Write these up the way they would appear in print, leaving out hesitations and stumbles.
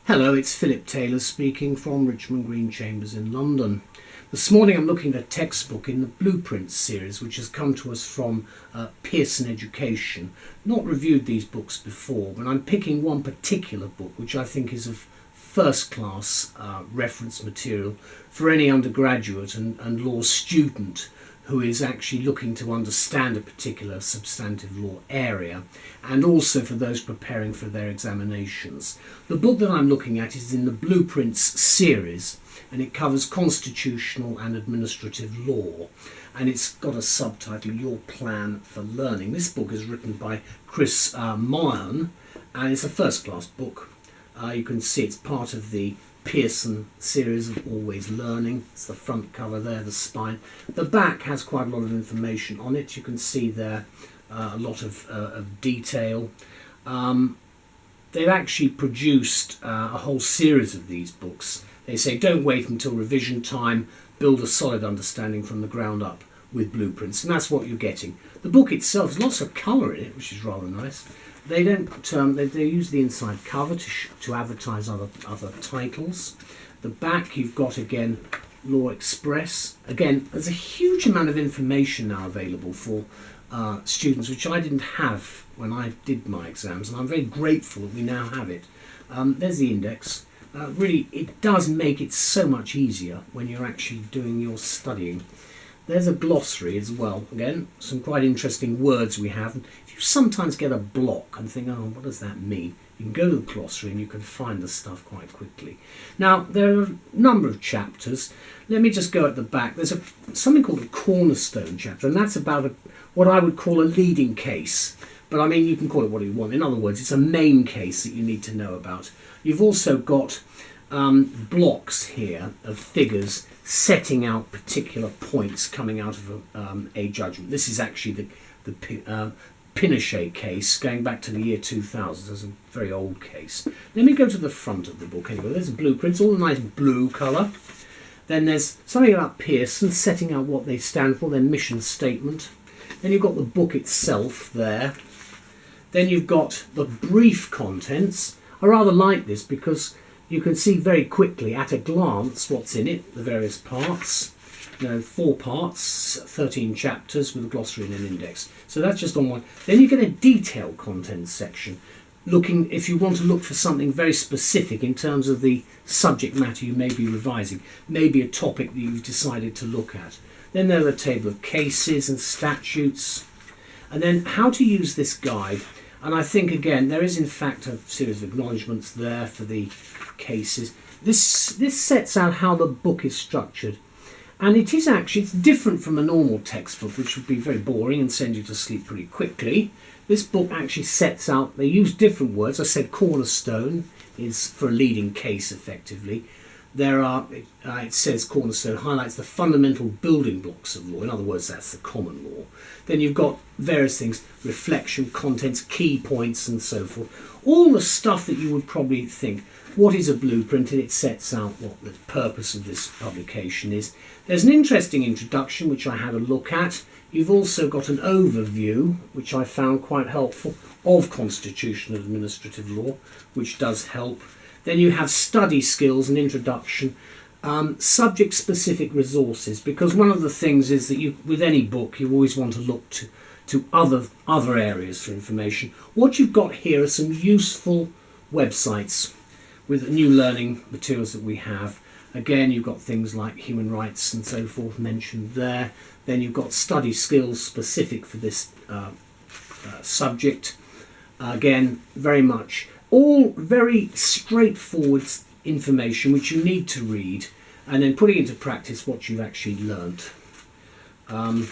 Hello, it's Philip Taylor speaking from Richmond Green Chambers in London. This morning I'm looking at a textbook in the Blueprints series which has come to us from Pearson Education. Not reviewed these books before, but I'm picking one particular book which I think is of first class reference material for any undergraduate and law student who is actually looking to understand a particular substantive law area, and also for those preparing for their examinations. The book that I'm looking at is in the Blueprints series, and it covers constitutional and administrative law, and it's got a subtitle, Your Plan for Learning. This book is written by Chris Monaghan, and it's a first class book. You can see it's part of the Pearson series of Always Learning. It's the front cover there, the spine. The back has quite a lot of information on it. You can see there a lot of detail. They've actually produced a whole series of these books. They say don't wait until revision time, build a solid understanding from the ground up with blueprints, and that's what you're getting. The book itself has lots of colour in it, which is rather nice. They don't. They use the inside cover to advertise other titles. The back you've got again Law Express. Again, there's a huge amount of information now available for students, which I didn't have when I did my exams, and I'm very grateful that we now have it. There's the index. Really, it does make it so much easier when you're actually doing your studying. There's a glossary as well. Again, some quite interesting words we have. If you sometimes get a block and think, oh, what does that mean? You can go to the glossary and you can find the stuff quite quickly. Now, there are a number of chapters. Let me just go at the back. There's something called a cornerstone chapter, and that's about what I would call a leading case. But I mean, you can call it what you want. In other words, it's a main case that you need to know about. You've also got blocks here of figures setting out particular points coming out of a judgment. This is actually the Pinochet case going back to the year 2000. It's a very old case. Let me go to the front of the book anyway. There's blueprints, all a nice blue colour. Then there's something about Pearson, setting out what they stand for, their mission statement. Then you've got the book itself there. Then you've got the brief contents. I rather like this because you can see very quickly at a glance what's in it, the various parts. 4 parts, 13 chapters with a glossary and an index. So that's just on one. Then you get a detailed content section, looking if you want to look for something very specific in terms of the subject matter you may be revising, maybe a topic that you've decided to look at. Then there's a table of cases and statutes, and then how to use this guide. And I think, again, there is in fact a series of acknowledgements there for the cases. This sets out how the book is structured. And it is actually, it's different from a normal textbook, which would be very boring and send you to sleep pretty quickly. This book actually sets out, they use different words. I said cornerstone is for a leading case, effectively. It says cornerstone highlights the fundamental building blocks of law. In other words, that's the common law. Then you've got various things, reflection, contents, key points, and so forth. All the stuff that you would probably think, what is a blueprint? And it sets out what the purpose of this publication is. There's an interesting introduction, which I had a look at. You've also got an overview, which I found quite helpful, of constitutional and administrative law, which does help. Then you have study skills and introduction, subject-specific resources, because one of the things is that with any book you always want to look to other areas for information. What you've got here are some useful websites with new learning materials that we have. Again, you've got things like human rights and so forth mentioned there. Then you've got study skills specific for this subject. Again, very much all very straightforward information which you need to read, and then putting into practice what you've actually learnt. And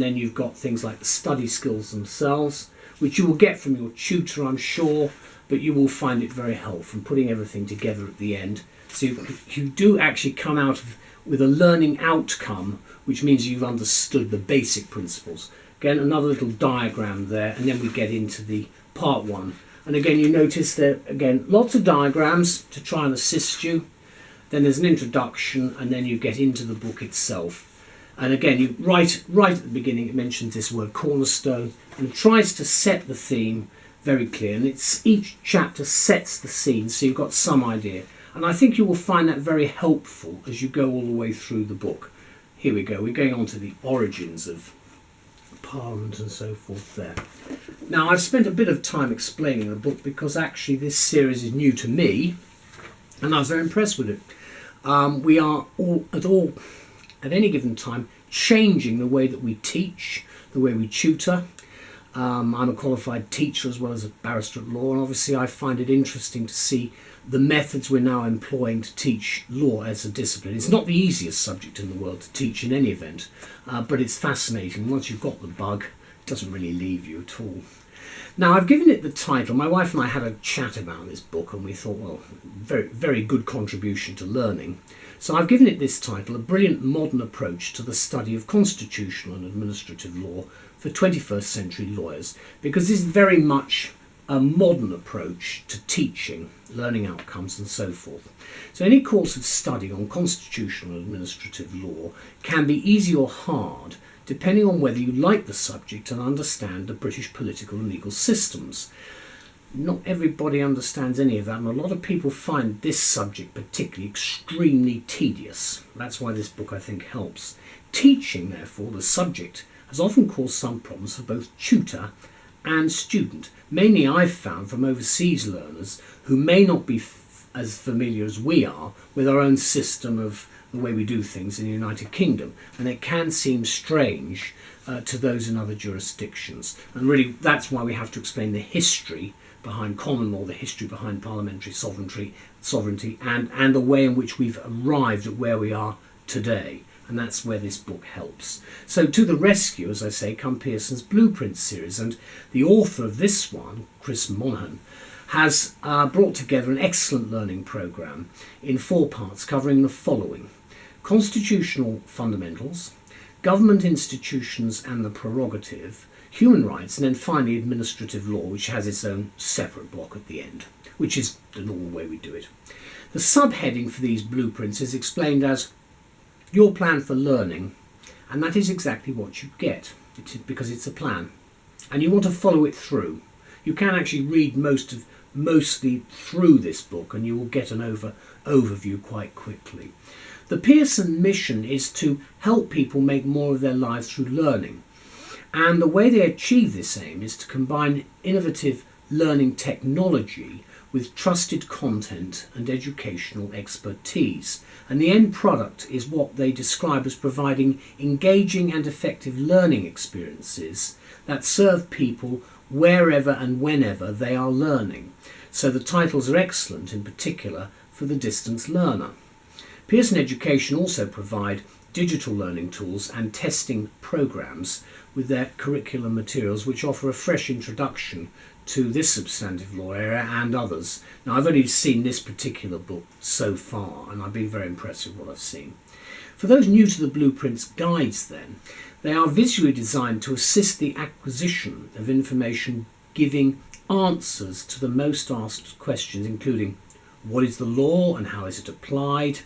then you've got things like the study skills themselves, which you will get from your tutor, I'm sure, but you will find it very helpful in putting everything together at the end. So you do actually come out with a learning outcome, which means you've understood the basic principles. Again, another little diagram there, and then we get into the part 1. And again, you notice there, again, lots of diagrams to try and assist you. Then there's an introduction, and then you get into the book itself. And again, you right at the beginning, it mentions this word cornerstone, and tries to set the theme very clear, and each chapter sets the scene so you've got some idea. And I think you will find that very helpful as you go all the way through the book. Here we go, we're going on to the origins of Parliament and so forth there. Now, I've spent a bit of time explaining the book because actually this series is new to me and I was very impressed with it. We are at any given time changing the way that we teach, the way we tutor. I'm a qualified teacher as well as a barrister at law, and obviously I find it interesting to see the methods we're now employing to teach law as a discipline. It's not the easiest subject in the world to teach in any event, but it's fascinating. Once you've got the bug, it doesn't really leave you at all. Now, I've given it the title. My wife and I had a chat about this book and we thought, well, very, very good contribution to learning. So I've given it this title, A Brilliant Modern Approach to the Study of Constitutional and Administrative Law for 21st Century Lawyers, because this is very much a modern approach to teaching, learning outcomes and so forth. So any course of study on constitutional and administrative law can be easy or hard depending on whether you like the subject and understand the British political and legal systems. Not everybody understands any of that, and a lot of people find this subject particularly extremely tedious. That's why this book, I think, helps. Teaching, therefore, the subject has often caused some problems for both tutor and student. Mainly I've found from overseas learners who may not be as familiar as we are with our own system of the way we do things in the United Kingdom, and it can seem strange to those in other jurisdictions. And really that's why we have to explain the history behind common law, the history behind parliamentary sovereignty and the way in which we've arrived at where we are today. And that's where this book helps. So to the rescue, as I say, come Pearson's Blueprint series, and the author of this one, Chris Monaghan, has brought together an excellent learning programme in 4 parts covering the following: constitutional fundamentals, government institutions and the prerogative, human rights, and then finally administrative law, which has its own separate block at the end, which is the normal way we do it. The subheading for these blueprints is explained as your plan for learning, and that is exactly what you get, because it's a plan, and you want to follow it through. You can actually read mostly through this book, and you will get an overview quite quickly. The Pearson mission is to help people make more of their lives through learning, and the way they achieve this aim is to combine innovative learning technology with trusted content and educational expertise. And the end product is what they describe as providing engaging and effective learning experiences that serve people wherever and whenever they are learning. So the titles are excellent, in particular for the distance learner. Pearson Education also provide digital learning tools and testing programs with their curriculum materials, which offer a fresh introduction to this substantive law area and others. Now, I've only seen this particular book so far, and I've been very impressed with what I've seen. For those new to the Blueprints guides then, they are visually designed to assist the acquisition of information, giving answers to the most asked questions, including what is the law and how is it applied,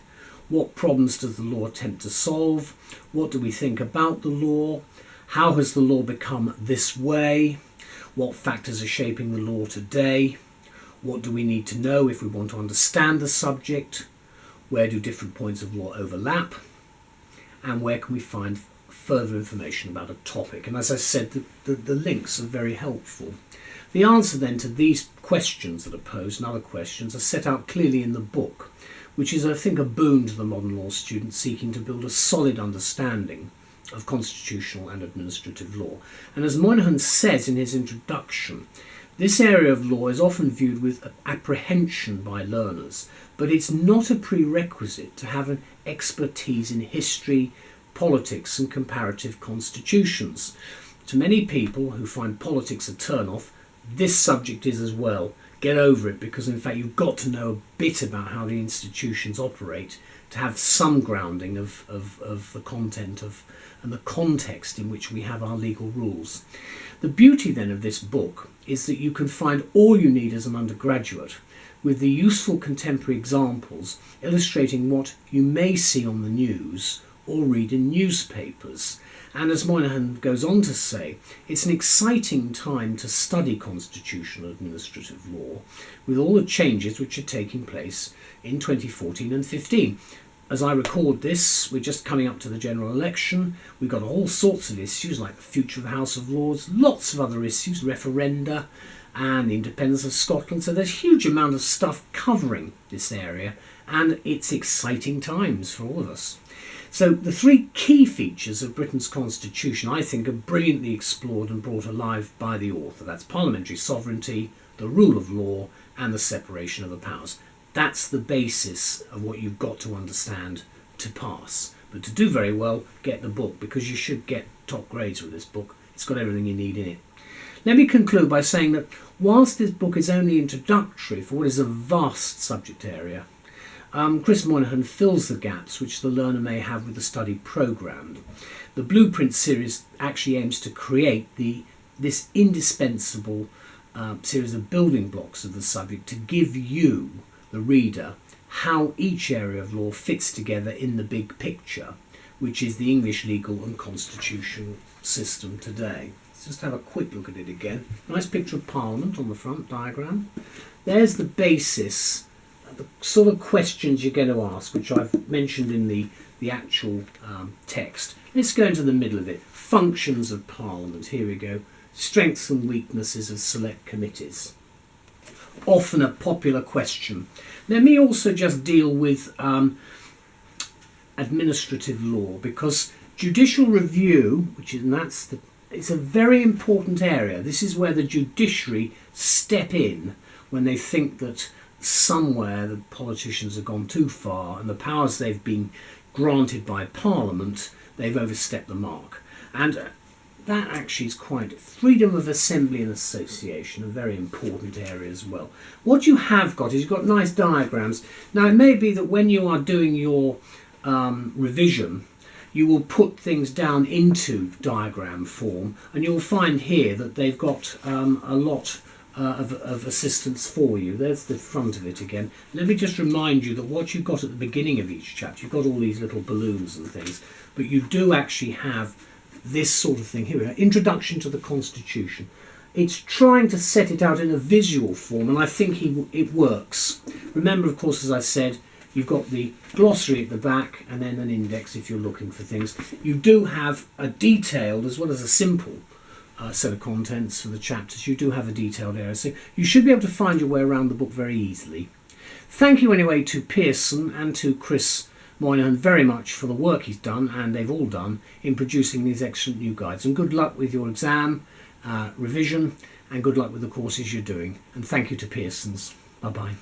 what problems does the law attempt to solve, what do we think about the law, how has the law become this way, what factors are shaping the law today, what do we need to know if we want to understand the subject, where do different points of law overlap, and where can we find further information about a topic. And as I said, the links are very helpful. The answer then to these questions that are posed and other questions are set out clearly in the book, which is, I think, a boon to the modern law student seeking to build a solid understanding of constitutional and administrative law. And as Monaghan says in his introduction, this area of law is often viewed with apprehension by learners, but it's not a prerequisite to have an expertise in history, politics and comparative constitutions. To many people who find politics a turn-off, this subject is as well. Get over it, because in fact you've got to know a bit about how the institutions operate to have some grounding of the content and the context in which we have our legal rules. The beauty then of this book is that you can find all you need as an undergraduate, with the useful contemporary examples illustrating what you may see on the news or read in newspapers. And as Monaghan goes on to say, it's an exciting time to study constitutional administrative law with all the changes which are taking place in 2014 and 15. As I record this, we're just coming up to the general election. We've got all sorts of issues like the future of the House of Lords, lots of other issues, referenda and the independence of Scotland. So there's a huge amount of stuff covering this area, and it's exciting times for all of us. So the three key features of Britain's constitution, I think, are brilliantly explored and brought alive by the author. That's parliamentary sovereignty, the rule of law, and the separation of the powers. That's the basis of what you've got to understand to pass. But to do very well, get the book, because you should get top grades with this book. It's got everything you need in it. Let me conclude by saying that whilst this book is only introductory for what is a vast subject area, Chris Monaghan fills the gaps which the learner may have with the study programme. The Blueprint series actually aims to create this indispensable series of building blocks of the subject to give you, the reader, how each area of law fits together in the big picture, which is the English legal and constitutional system today. Let's just have a quick look at it again. Nice picture of Parliament on the front diagram. There's the basis, the sort of questions you're going to ask, which I've mentioned in the actual text. Let's go into the middle of it. Functions of Parliament. Here we go. Strengths and weaknesses of select committees. Often a popular question. Let me also just deal with administrative law, because judicial review, it's a very important area. This is where the judiciary step in when they think that somewhere the politicians have gone too far and the powers they've been granted by Parliament, they've overstepped the mark. And that actually is quite freedom of assembly and association, a very important area as well. What you have got is you've got nice diagrams. Now it may be that when you are doing your revision, you will put things down into diagram form, and you'll find here that they've got a lot of assistance for you. There's the front of it again. Let me just remind you that what you've got at the beginning of each chapter, you've got all these little balloons and things, but you do actually have this sort of thing. Here we are, Introduction to the Constitution. It's trying to set it out in a visual form, and I think it works. Remember, of course, as I said, you've got the glossary at the back and then an index if you're looking for things. You do have a detailed as well as a simple set of contents for the chapters. You do have a detailed area, so you should be able to find your way around the book very easily. Thank you anyway to Pearson and to Chris Monaghan very much for the work he's done, and they've all done, in producing these excellent new guides. And good luck with your exam, revision, and good luck with the courses you're doing. And thank you to Pearson's. Bye-bye.